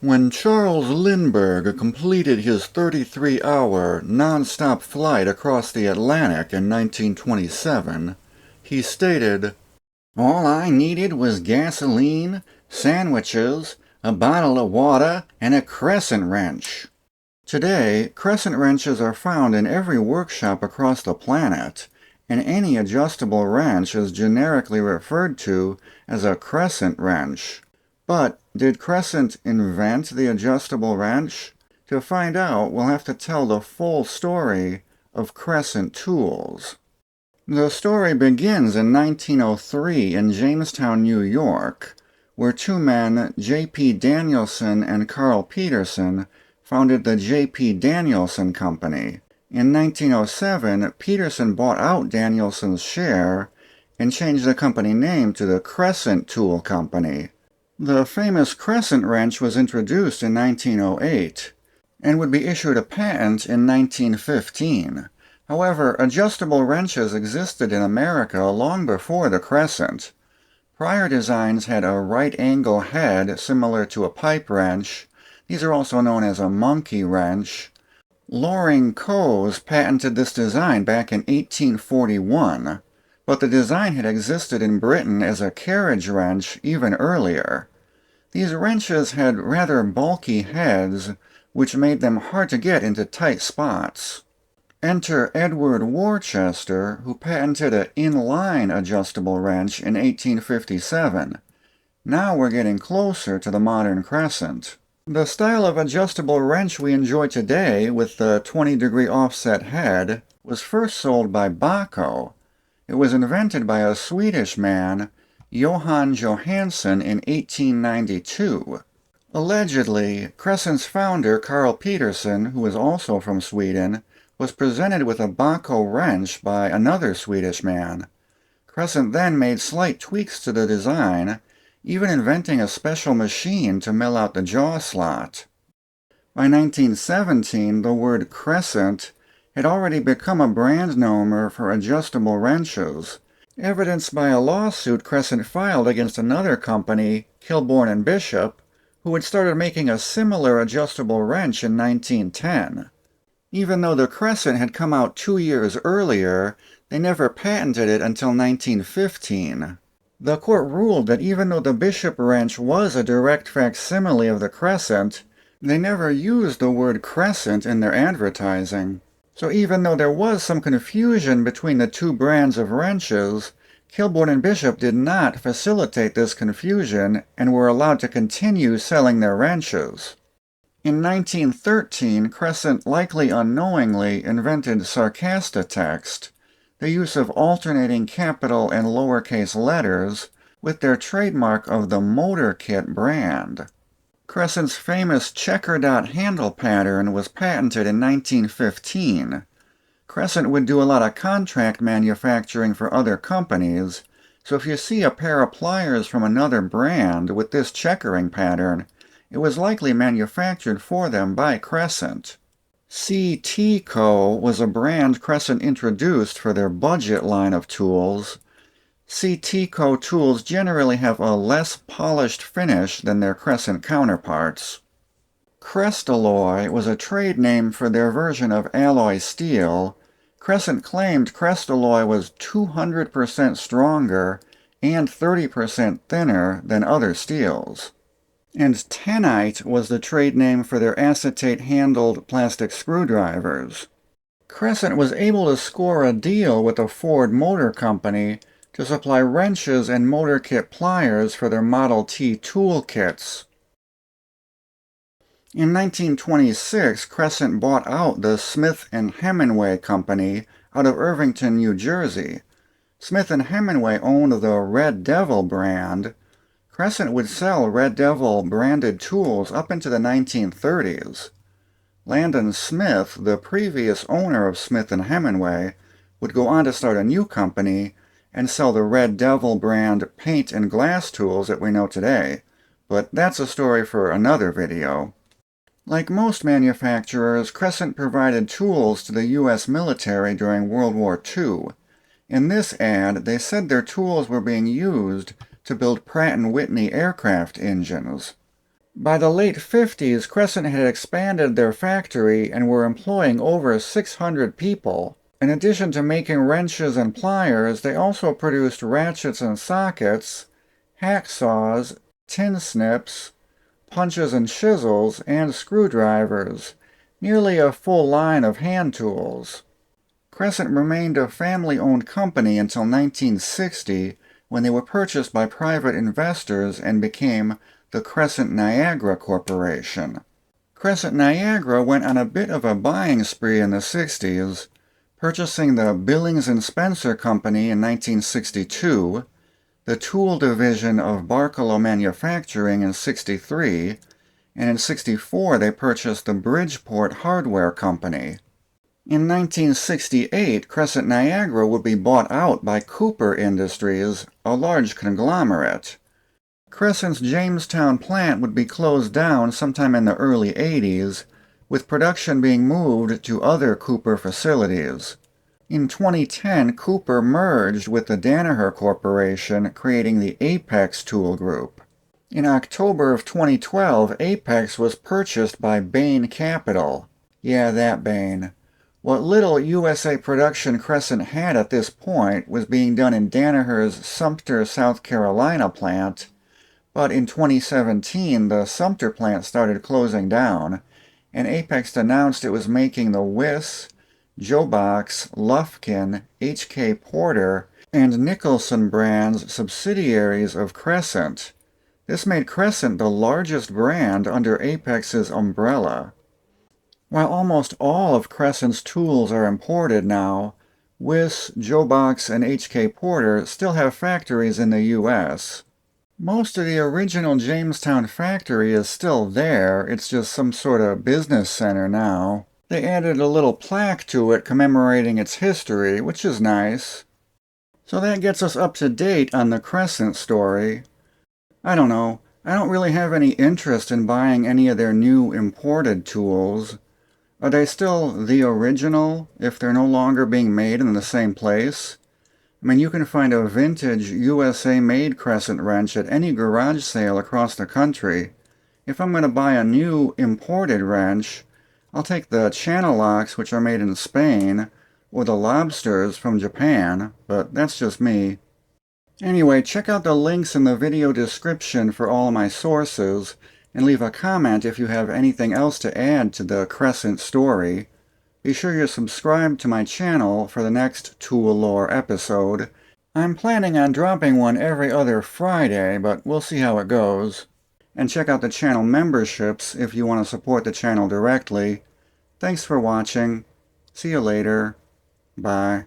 When Charles Lindbergh completed his 33-hour non-stop flight across the Atlantic in 1927, he stated, "All I needed was gasoline, sandwiches, a bottle of water, and a crescent wrench." Today, crescent wrenches are found in every workshop across the planet, and any adjustable wrench is generically referred to as a crescent wrench. But did Crescent invent the adjustable wrench? To find out, we'll have to tell the full story of Crescent tools. The story begins in 1903 in Jamestown, New York, where two men, J.P. Danielson and Carl Peterson, founded the J.P. Danielson Company. In 1907, Peterson bought out Danielson's share and changed the company name to the Crescent Tool Company. The famous crescent wrench was introduced in 1908 and would be issued a patent in 1915. However, adjustable wrenches existed in America long before the crescent. Prior designs had a right-angle head similar to a pipe wrench. These are also known as a monkey wrench. Loring Coes patented this design back in 1841, but the design had existed in Britain as a carriage wrench even earlier. These wrenches had rather bulky heads, which made them hard to get into tight spots. Enter Edward Worcester, who patented an inline adjustable wrench in 1857. Now we're getting closer to the modern crescent. The style of adjustable wrench we enjoy today, with the 20-degree offset head, was first sold by Bahco. It was invented by a Swedish man, Johan Johansson, in 1892. Allegedly, Crescent's founder, Carl Peterson, who was also from Sweden, was presented with a Bahco wrench by another Swedish man. Crescent then made slight tweaks to the design, even inventing a special machine to mill out the jaw slot. By 1917, the word Crescent had already become a brand nomer for adjustable wrenches, evidenced by a lawsuit Crescent filed against another company, Kilborn and Bishop, who had started making a similar adjustable wrench in 1910. Even though the Crescent had come out 2 years earlier, they never patented it until 1915. The court ruled that even though the Bishop wrench was a direct facsimile of the Crescent, they never used the word Crescent in their advertising. So even though there was some confusion between the two brands of wrenches, Kilborn and Bishop did not facilitate this confusion and were allowed to continue selling their wrenches. In 1913, Crescent likely unknowingly invented sarcastatext, the use of alternating capital and lowercase letters, with their trademark of the MotorKit brand. Crescent's famous checker dot handle pattern was patented in 1915. Crescent would do a lot of contract manufacturing for other companies, so if you see a pair of pliers from another brand with this checkering pattern, it was likely manufactured for them by Crescent. CT Co. was a brand Crescent introduced for their budget line of tools. CT Co. tools generally have a less polished finish than their Crescent counterparts. Crestalloy was a trade name for their version of alloy steel. Crescent claimed Crestalloy was 200% stronger and 30% thinner than other steels. And Tanite was the trade name for their acetate-handled plastic screwdrivers. Crescent was able to score a deal with the Ford Motor Company to supply wrenches and MotorKit pliers for their Model T tool kits. In 1926, Crescent bought out the Smith & Hemenway Company out of Irvington, New Jersey. Smith & Hemenway owned the Red Devil brand. Crescent would sell Red Devil branded tools up into the 1930s. Landon Smith, the previous owner of Smith & Hemenway, would go on to start a new company and sell the Red Devil brand paint and glass tools that we know today, but that's a story for another video. Like most manufacturers, Crescent provided tools to the U.S. military during World War II. In this ad, they said their tools were being used to build Pratt & Whitney aircraft engines. By the late 50s, Crescent had expanded their factory and were employing over 600 people. In addition to making wrenches and pliers, they also produced ratchets and sockets, hacksaws, tin snips, punches and chisels, and screwdrivers, nearly a full line of hand tools. Crescent remained a family-owned company until 1960, when they were purchased by private investors and became the Crescent Niagara Corporation. Crescent Niagara went on a bit of a buying spree in the 60s, purchasing the Billings and Spencer Company in 1962, the tool division of Bahco Manufacturing in 63, and in 64 they purchased the Bridgeport Hardware Company. In 1968, Crescent Niagara would be bought out by Cooper Industries, a large conglomerate. Crescent's Jamestown plant would be closed down sometime in the early 80s, with production being moved to other Cooper facilities. In 2010, Cooper merged with the Danaher Corporation, creating the Apex Tool Group. In October of 2012, Apex was purchased by Bain Capital. Yeah, that Bain. What little USA production Crescent had at this point was being done in Danaher's Sumpter, South Carolina plant, but in 2017 the Sumpter plant started closing down, and Apex announced it was making the Wyss, Jobox, Lufkin, H.K. Porter, and Nicholson brands subsidiaries of Crescent. This made Crescent the largest brand under Apex's umbrella. While almost all of Crescent's tools are imported now, Wyss, Jobox, and H.K. Porter still have factories in the U.S. Most of the original Jamestown factory is still there, it's just some sort of business center now. They added a little plaque to it commemorating its history, which is nice. So that gets us up to date on the Crescent story. I don't know, I don't really have any interest in buying any of their new imported tools. Are they still the original, if they're no longer being made in the same place? I mean, you can find a vintage USA-made Crescent wrench at any garage sale across the country. If I'm going to buy a new imported wrench, I'll take the channel locks, which are made in Spain, or the lobsters from Japan, but that's just me. Anyway, check out the links in the video description for all of my sources, and leave a comment if you have anything else to add to the Crescent story. Be sure you're subscribed to my channel for the next Tool Lore episode. I'm planning on dropping one every other Friday, but we'll see how it goes. And check out the channel memberships if you want to support the channel directly. Thanks for watching. See you later. Bye.